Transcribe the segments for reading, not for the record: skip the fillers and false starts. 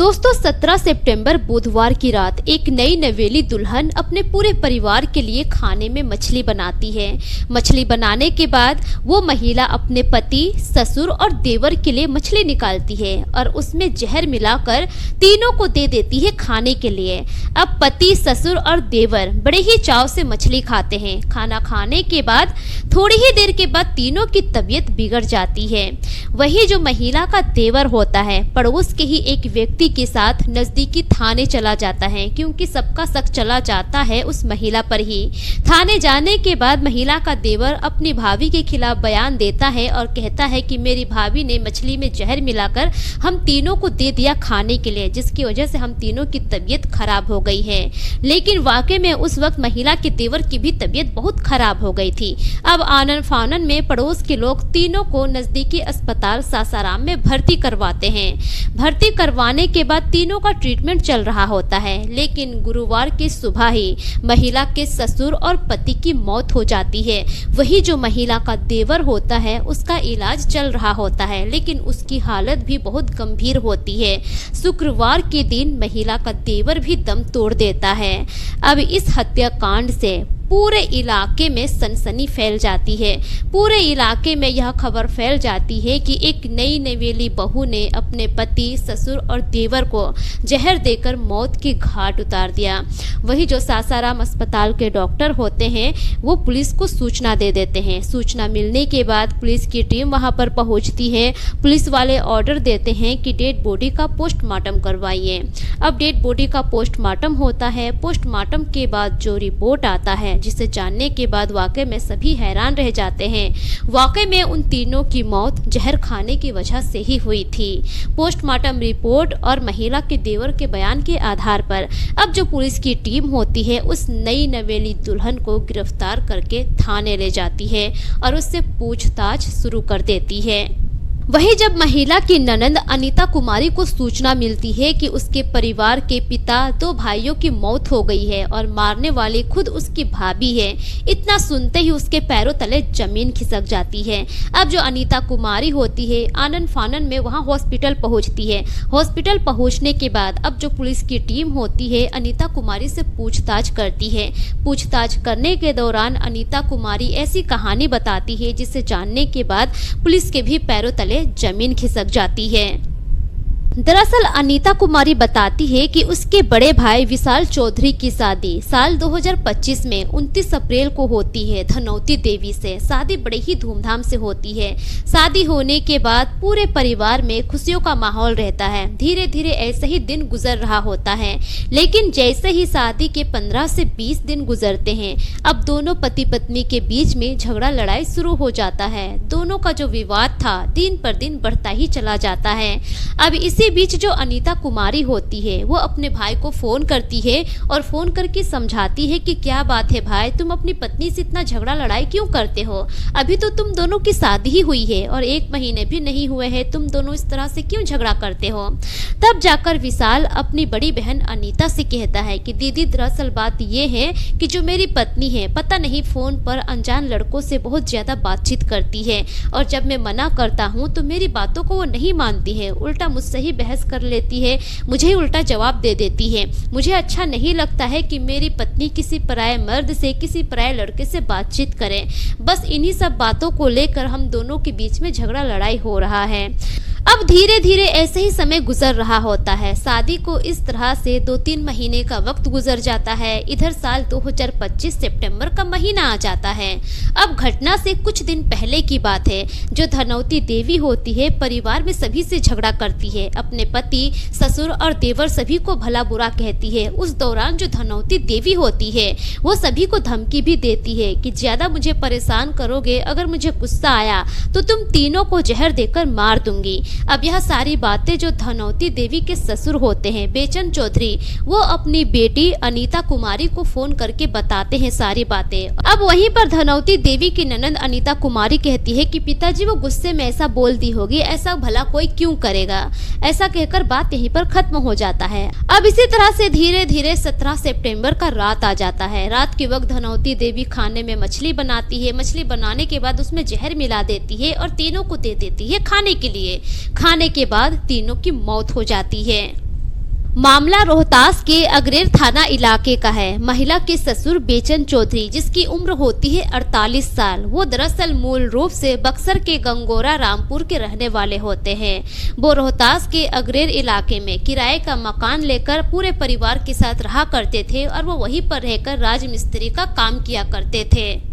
दोस्तों 17 सितंबर बुधवार की रात एक नई नवेली दुल्हन अपने पूरे परिवार के लिए खाने में मछली बनाती है। मछली बनाने के बाद वो महिला अपने पति, ससुर और देवर के लिए मछली निकालती है और उसमें जहर मिलाकर तीनों को दे देती है खाने के लिए। अब पति, ससुर और देवर बड़े ही चाव से मछली खाते हैं। खाना खाने के बाद थोड़ी ही देर के बाद तीनों की तबीयत बिगड़ जाती है। वही जो महिला का देवर होता है पड़ोस के ही एक व्यक्ति के साथ नजदीकी थाने चला जाता है, क्योंकि सबका शक चला जाता है उस महिला पर ही। थाने जाने के बाद महिला का देवर अपनी भाभी के खिलाफ बयान देता है और कहता है कि मेरी भाभी ने मछली में जहर मिलाकर हम तीनों को दे दिया खाने के लिए, जिसकी वजह से हम तीनों की तबीयत खराब हो गई है। लेकिन वाकई में उस वक्त महिला के देवर की भी तबीयत बहुत खराब हो गई थी। अब आनन फानन में पड़ोस के लोग तीनों को नजदीकी अस्पताल सासाराम में भर्ती करवाते हैं। भर्ती करवाने के बाद तीनों का ट्रीटमेंट चल रहा होता है, लेकिन गुरुवार की सुबह ही महिला के ससुर और पति की मौत हो जाती है। वही जो महिला का देवर होता है उसका इलाज चल रहा होता है, लेकिन उसकी हालत भी बहुत गंभीर होती है। शुक्रवार के दिन महिला का देवर भी दम तोड़ देता है। अब इस हत्याकांड से पूरे इलाके में सनसनी फैल जाती है। पूरे इलाके में यह खबर फैल जाती है कि एक नई नवेली बहू ने अपने पति, ससुर और देवर को जहर देकर मौत के घाट उतार दिया। वही जो सासाराम अस्पताल के डॉक्टर होते हैं वो पुलिस को सूचना दे देते हैं। सूचना मिलने के बाद पुलिस की टीम वहां पर पहुंचती है। पुलिस वाले ऑर्डर देते हैं कि डेड बॉडी का पोस्टमार्टम करवाइए। अब डेड बॉडी का पोस्टमार्टम होता है। पोस्टमार्टम के बाद जो रिपोर्ट आता है, जिसे जानने के बाद वाकई में सभी हैरान रह जाते हैं। वाकई में उन तीनों की मौत जहर खाने की वजह से ही हुई थी। पोस्टमार्टम रिपोर्ट और महिला के देवर के बयान के आधार पर अब जो पुलिस की टीम होती है उस नई नवेली दुल्हन को गिरफ्तार करके थाने ले जाती है और उससे पूछताछ शुरू कर देती है। वहीं जब महिला की ननंद अनीता कुमारी को सूचना मिलती है कि उसके परिवार के पिता, 2 भाइयों की मौत हो गई है और मारने वाली खुद उसकी भाभी है, इतना सुनते ही उसके पैरों तले जमीन खिसक जाती है। अब जो अनीता कुमारी होती है आनन फानन में वहां हॉस्पिटल पहुंचती है। हॉस्पिटल पहुंचने के बाद अब जो पुलिस की टीम होती है अनीता कुमारी से पूछताछ करती है। पूछताछ करने के दौरान अनीता कुमारी ऐसी कहानी बताती है जिसे जानने के बाद पुलिस के भी पैरों तले जमीन खिसक जाती है। दरअसल अनीता कुमारी बताती है कि उसके बड़े भाई विशाल चौधरी की शादी साल 2025 में 29 अप्रैल को होती है धनौती देवी से। शादी बड़े ही धूमधाम से होती है। शादी होने के बाद पूरे परिवार में खुशियों का माहौल रहता है। धीरे धीरे ऐसे ही दिन गुजर रहा होता है, लेकिन जैसे ही शादी के 15 से 20 दिन गुजरते हैं अब दोनों पति पत्नी के बीच में झगड़ा लड़ाई शुरू हो जाता है। दोनों का जो विवाद था दिन पर दिन बढ़ता ही चला जाता है। अब इसी बीच जो अनीता कुमारी होती है वो अपने भाई को फोन करती है और फोन करके समझाती है कि क्या बात है भाई, तुम अपनी पत्नी से इतना झगड़ा लड़ाई क्यों करते हो? अभी तो तुम दोनों की शादी ही हुई है और 1 महीने भी नहीं हुए हैं, तुम दोनों इस तरह से क्यों झगड़ा करते हो? तब जाकर विशाल अपनी बड़ी बहन अनीता से कहता है कि दीदी दरअसल बात ये है कि जो मेरी पत्नी है पता नहीं फोन पर अनजान लड़कों से बहुत ज्यादा बातचीत करती है और जब मैं मना करता हूँ तो मेरी बातों को वो नहीं मानती है, उल्टा मुझसे ही बहस कर लेती है, मुझे ही उल्टा जवाब दे देती है। मुझे अच्छा नहीं लगता है कि मेरी पत्नी किसी पराये मर्द से, किसी पराये लड़के से बातचीत करे। बस इन्हीं सब बातों को लेकर हम दोनों के बीच में झगड़ा लड़ाई हो रहा है। अब धीरे धीरे ऐसे ही समय गुजर रहा होता है। शादी को इस तरह से 2-3 महीने का वक्त गुजर जाता है। इधर साल 2025 सितंबर का महीना आ जाता है। अब घटना से कुछ दिन पहले की बात है। जो धनौती देवी होती है परिवार में सभी से झगड़ा करती है, अपने पति, ससुर और देवर सभी को भला बुरा कहती है। उस दौरान जो धनौती देवी होती है वो सभी को धमकी भी देती है कि ज्यादा मुझे परेशान करोगे, अगर मुझे गुस्सा आया तो तुम तीनों को जहर देकर मार दूंगी। अब यह सारी बातें जो धनौती देवी के ससुर होते हैं बेचन चौधरी, वो अपनी बेटी अनीता कुमारी को फोन करके बताते हैं सारी बातें। अब वहीं पर धनौती देवी की ननंद अनीता कुमारी कहती है कि पिताजी वो गुस्से में ऐसा बोल दी होगी, ऐसा भला कोई क्यों करेगा। ऐसा कहकर बात यहीं पर खत्म हो जाता है। अब इसी तरह से धीरे धीरे 17 सितंबर का रात आ जाता है। रात के वक्त धनौती देवी खाने में मछली बनाती है। मछली बनाने के बाद उसमें जहर मिला देती है और तीनों को दे देती है खाने के लिए। खाने के बाद तीनों की मौत हो जाती है। मामला रोहतास के अगरेर थाना इलाके का है। महिला के ससुर बेचन चौधरी, जिसकी उम्र होती है 48 साल, वो दरअसल मूल रूप से बक्सर के गंगोरा रामपुर के रहने वाले होते हैं। वो रोहतास के अगरेर इलाके में किराए का मकान लेकर पूरे परिवार के साथ रहा करते थे और वो वहीं पर रहकर राजमिस्त्री का काम किया करते थे।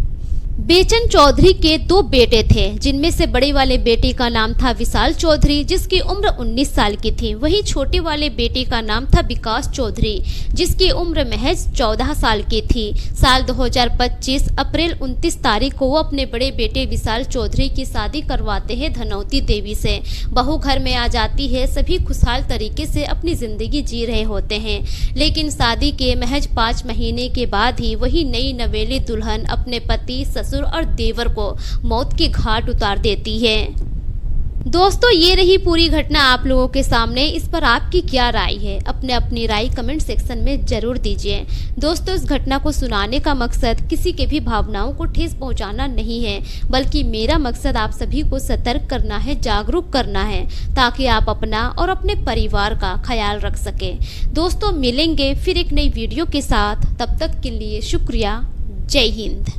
बेचन चौधरी के 2 बेटे थे, जिनमें से बड़े वाले बेटे का नाम था विशाल चौधरी, जिसकी उम्र 19 साल की थी। वहीं छोटे वाले बेटे का नाम था विकास चौधरी, जिसकी उम्र महज 14 साल की थी। साल 2025 अप्रैल 29 तारीख को वो अपने बड़े बेटे विशाल चौधरी की शादी करवाते हैं धनौती देवी से। बहू घर में आ जाती है, सभी खुशहाल तरीके से अपनी जिंदगी जी रहे होते हैं। लेकिन शादी के महज 5 महीने के बाद ही वही नई नवेली दुल्हन अपने पति, ससुर और देवर को मौत के घाट उतार देती है। दोस्तों, ये रही पूरी घटना आप लोगों के सामने। इस पर आपकी क्या राय है? अपनी राय कमेंट सेक्शन में जरूर दीजिए। दोस्तों, इस घटना को सुनाने का मकसद किसी के भी भावनाओं को ठेस पहुंचाना नहीं है, बल्कि मेरा मकसद आप सभी को सतर्क करना है, जागरूक करना है, ताकि आप अपना और अपने परिवार का ख्याल रख सके। दोस्तों, मिलेंगे फिर एक नई वीडियो के साथ। तब तक के लिए शुक्रिया। जय हिंद।